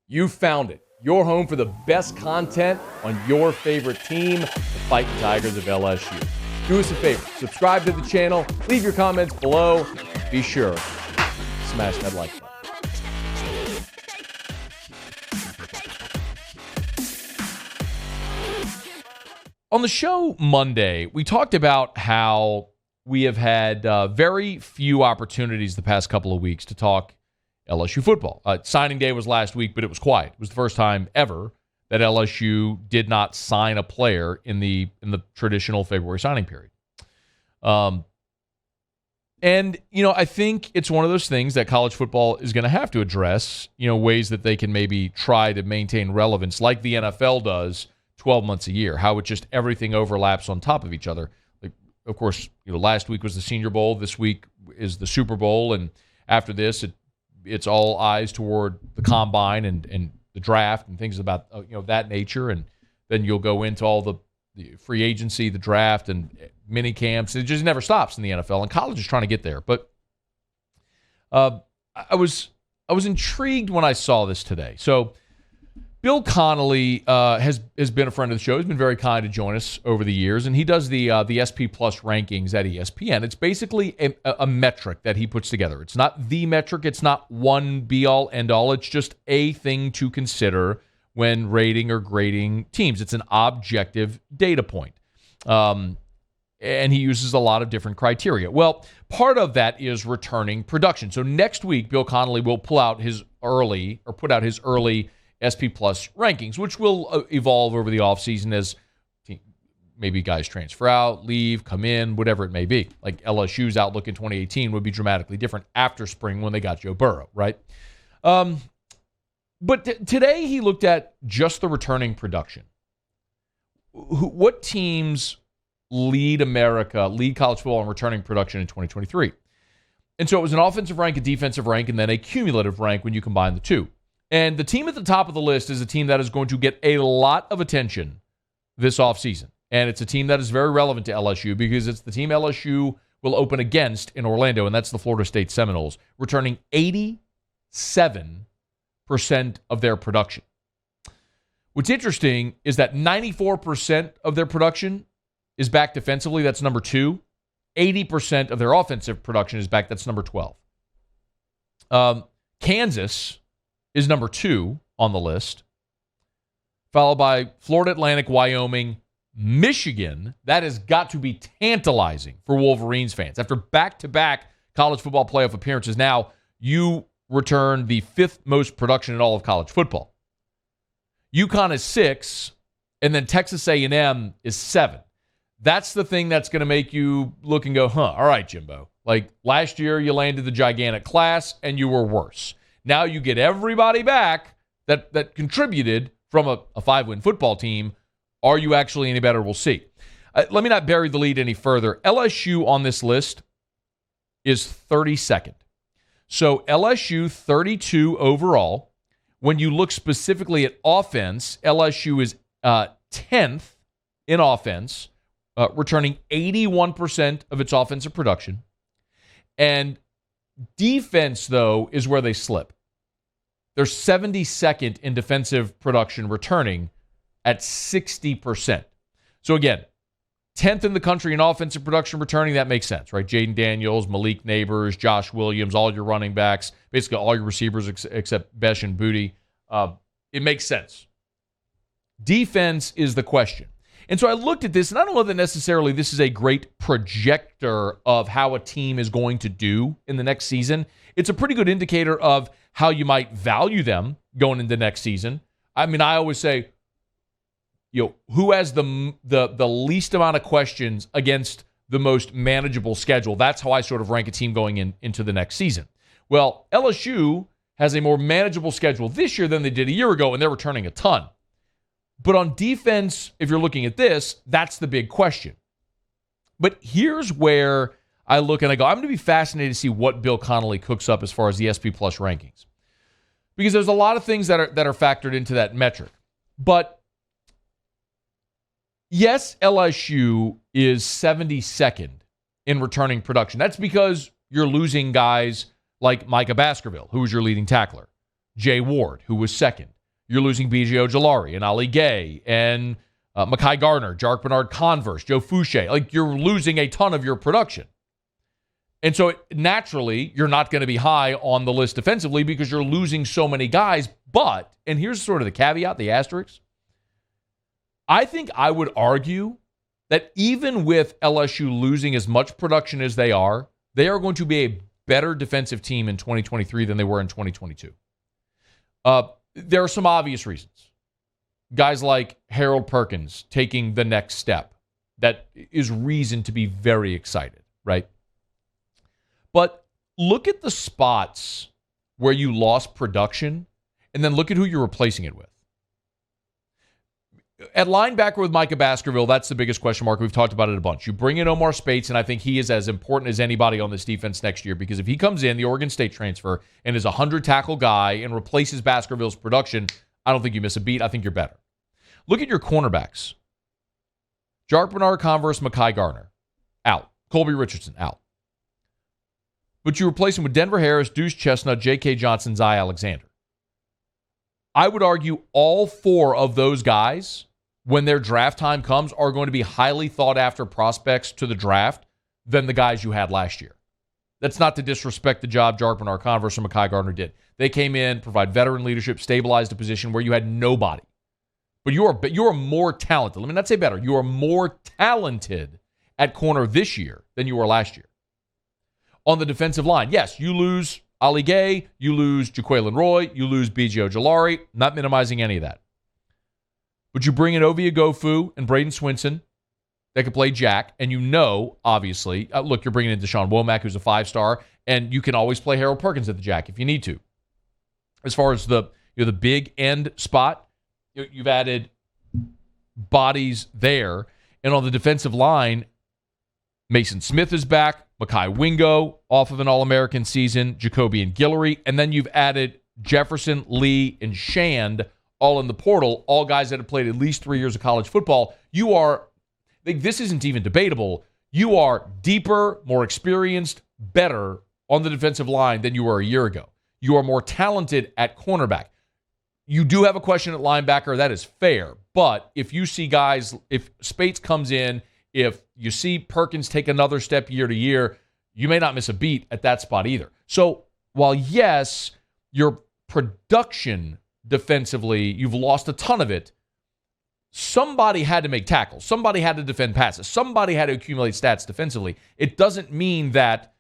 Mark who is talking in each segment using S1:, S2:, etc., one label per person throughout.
S1: You found it. Your home for the best content on your favorite team, the Fighting Tigers of LSU. Do us a favor. Subscribe to the channel. Leave your comments below. Be sure to smash that like button. On the show Monday, we talked about how we have had very few opportunities the past couple of weeks to talk LSU football. Signing day was last week, but it was quiet. It was the first time ever that LSU did not sign a player in the traditional February signing period. And, I think it's one of those things that college football is going to have to address, ways that they can maybe try to maintain relevance like the NFL does 12 months a year, how it just everything overlaps on top of each other. Like, of course, last week was the Senior Bowl. This week is the Super Bowl. And after this, it's all eyes toward the combine and the draft and things about that nature. And then you'll go into all the free agency, the draft, and mini camps. It just never stops in the NFL, and college is trying to get there. But I was intrigued when I saw this today. So Bill Connolly has been a friend of the show. He's been very kind to join us over the years, and he does the SP Plus rankings at ESPN. It's basically a metric that he puts together. It's not the metric. It's not one be-all, end-all. It's just a thing to consider when rating or grading teams. It's an objective data point, and he uses a lot of different criteria. Well, part of that is returning production. So next week, Bill Connolly will put out his early SP Plus rankings, which will evolve over the offseason as maybe guys transfer out, leave, come in, whatever it may be. Like LSU's outlook in 2018 would be dramatically different after spring when they got Joe Burrow, right? But today he looked at just the returning production. What teams lead college football in returning production in 2023? And so it was an offensive rank, a defensive rank, and then a cumulative rank when you combine the two. And the team at the top of the list is a team that is going to get a lot of attention this offseason. And it's a team that is very relevant to LSU because it's the team LSU will open against in Orlando, and that's the Florida State Seminoles, returning 87% of their production. What's interesting is that 94% of their production is back defensively. That's number 2. 80% of their offensive production is back. That's number 12. Kansas is number 2 on the list, followed by Florida Atlantic, Wyoming, Michigan. That has got to be tantalizing for Wolverines fans. After back-to-back college football playoff appearances, now you return the 5th most production in all of college football. UConn is 6, and then Texas A&M is 7. That's the thing that's going to make you look and go, all right, Jimbo. Like last year you landed the gigantic class and you were worse. Now you get everybody back that contributed from a 5-win football team. Are you actually any better? We'll see. Let me not bury the lead any further. LSU on this list is 32nd. So LSU 32 overall. When you look specifically at offense, LSU is 10th in offense, returning 81% of its offensive production. And defense, though, is where they slip. They're 72nd in defensive production, returning at 60%. So again, 10th in the country in offensive production returning, that makes sense, right? Jaden Daniels, Malik Neighbors, Josh Williams, all your running backs, basically all your receivers except Besh and Booty. It makes sense. Defense is the question. And so I looked at this, and I don't know that necessarily this is a great projector of how a team is going to do in the next season. It's a pretty good indicator of how you might value them going into next season. I mean, I always say, who has the least amount of questions against the most manageable schedule? That's how I sort of rank a team going into the next season. Well, LSU has a more manageable schedule this year than they did a year ago, and they're returning a ton. But on defense, if you're looking at this, that's the big question. But here's where I look and I go, I'm going to be fascinated to see what Bill Connolly cooks up as far as the SP Plus rankings. Because there's a lot of things that are factored into that metric. But yes, LSU is 72nd in returning production. That's because you're losing guys like Micah Baskerville, who was your leading tackler. Jay Ward, who was second. You're losing B.J. Ojolari and Ali Gay and Mekhi Garner, Jark Bernard-Converse, Joe Fouché. Like, you're losing a ton of your production. And so naturally, you're not going to be high on the list defensively because you're losing so many guys. But, and here's sort of the caveat, the asterisk. I think I would argue that even with LSU losing as much production as they are going to be a better defensive team in 2023 than they were in 2022. There are some obvious reasons. Guys like Harold Perkins taking the next step. That is reason to be very excited, right? But look at the spots where you lost production, and then look at who you're replacing it with. At linebacker with Micah Baskerville, that's the biggest question mark. We've talked about it a bunch. You bring in Omar Spates, and I think he is as important as anybody on this defense next year, because if he comes in, the Oregon State transfer, and is a 100-tackle guy and replaces Baskerville's production, I don't think you miss a beat. I think you're better. Look at your cornerbacks. Jark Bernard-Converse, Mekhi Garner, out. Colby Richardson, out. But you replace him with Denver Harris, Deuce Chestnut, J.K. Johnson, Zy Alexander. I would argue all four of those guys, when their draft time comes, are going to be highly thought-after prospects to the draft than the guys you had last year. That's not to disrespect the job Jark Bernard-Converse or Mekhi Garner did. They came in, provide veteran leadership, stabilized a position where you had nobody. But you are more talented. Let me not say better. You are more talented at corner this year than you were last year. On the defensive line, yes, you lose Ali Gay, you lose Jaquelin Roy, you lose B.J. Ojolari. Not minimizing any of that. But you bring in Ovie Ogofu and Braden Swinson that can play Jack, and you know, obviously, look, you're bringing in Deshaun Womack, who's a 5-star, and you can always play Harold Perkins at the Jack if you need to. As far as the big end spot, you've added bodies there, and on the defensive line, Mason Smith is back, Mekhi Wingo off of an All-American season, Jacoby and Guillory, and then you've added Jefferson, Lee, and Shand all in the portal, all guys that have played at least 3 years of college football. You are, this isn't even debatable, you are deeper, more experienced, better on the defensive line than you were a year ago. You are more talented at cornerback. You do have a question at linebacker, that is fair, but if you see guys, if Spates comes in, if you see Perkins take another step year to year, you may not miss a beat at that spot either. So while, yes, your production defensively, you've lost a ton of it, somebody had to make tackles. Somebody had to defend passes. Somebody had to accumulate stats defensively. It doesn't mean that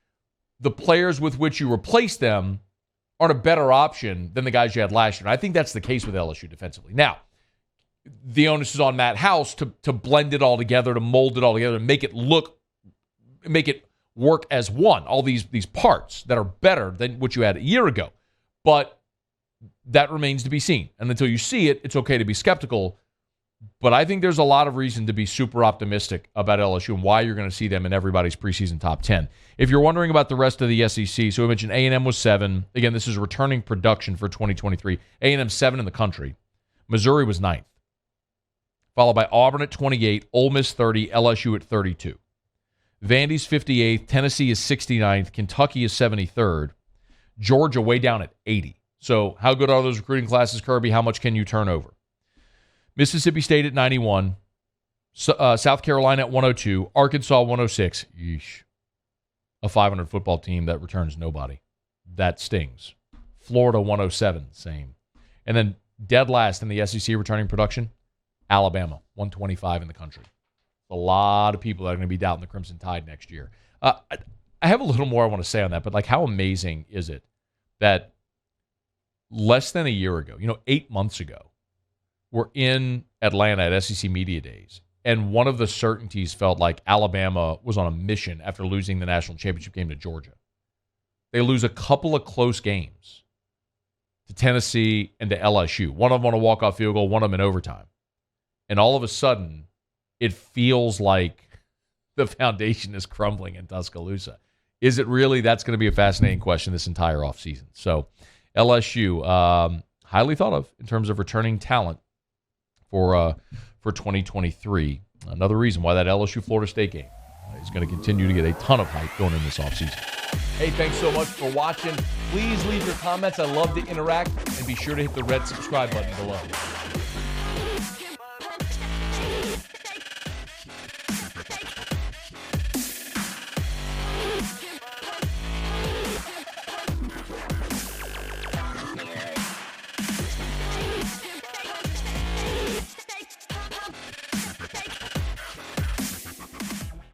S1: the players with which you replace them aren't a better option than the guys you had last year. And I think that's the case with LSU defensively. Now, the onus is on Matt House to blend it all together, to mold it all together, and make it work as one. All these parts that are better than what you had a year ago. But that remains to be seen. And until you see it, it's okay to be skeptical. But I think there's a lot of reason to be super optimistic about LSU and why you're going to see them in everybody's preseason top 10. If you're wondering about the rest of the SEC, so we mentioned A&M was 7. Again, this is returning production for 2023. A&M 7 in the country. Missouri was 9th. Followed by Auburn at 28, Ole Miss 30, LSU at 32. Vandy's 58th, Tennessee is 69th, Kentucky is 73rd, Georgia way down at 80. So how good are those recruiting classes, Kirby? How much can you turn over? Mississippi State at 91, South Carolina at 102, Arkansas 106. Yeesh. A 500 football team that returns nobody. That stings. Florida 107, same. And then dead last in the SEC returning production, Alabama, 125 in the country. A lot of people that are going to be doubting the Crimson Tide next year. I have a little more I want to say on that, but like, how amazing is it that less than a year ago, 8 months ago, we're in Atlanta at SEC Media Days, and one of the certainties felt like Alabama was on a mission after losing the national championship game to Georgia. They lose a couple of close games to Tennessee and to LSU. One of them on a walk-off field goal, one of them in overtime. And all of a sudden, it feels like the foundation is crumbling in Tuscaloosa. Is it really? That's going to be a fascinating question this entire offseason. So LSU, highly thought of in terms of returning talent for 2023. Another reason why that LSU-Florida State game is going to continue to get a ton of hype going in this offseason. Hey, thanks so much for watching. Please leave your comments. I love to interact. And be sure to hit the red subscribe button below.